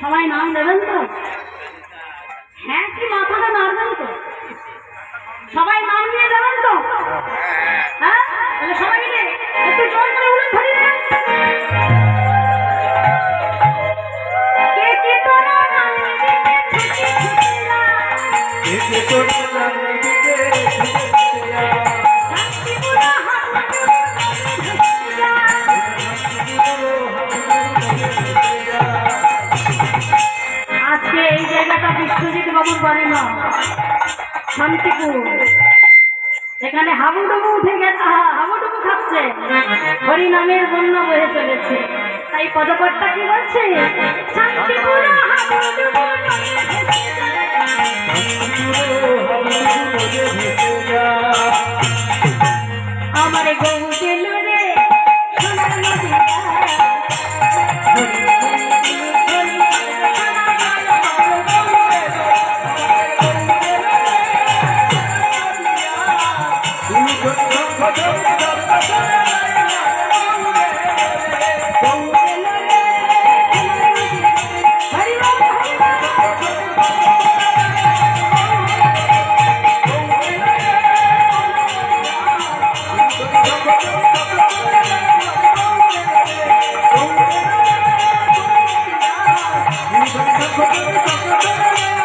সবাই নাম দেবেন তো? হ্যাঁ, কি মাথাটা নাড়বেন তো? সবাই নাম নিয়ে যাবেন তো? হ্যাঁ, তাহলে সবাই মিলে একটু জোর করে উলুন ধরি না? কে কে তোরা নাম দিতে ছুটে ছুটে যা, কে কে তোরা নাম দিতে ছুটে ছুটে যা, শান্তিপুরা হাতগুলো ধরে যা, আজকে এই জায়গাটা বিশ্বজিৎ বাবুর বাড়ি না, শান্তিপুর। এখানে হাবুডুবু উঠে গেছে, হাবুডুবু খাচ্ছে, হরিনামের বন্যা বয়ে চলেছে। তাই পদকর্তা কি বলছে? শান্তিপুরা হাবুডুবু আমার গৌ গেল রে সোনার নদীটা, Thank you.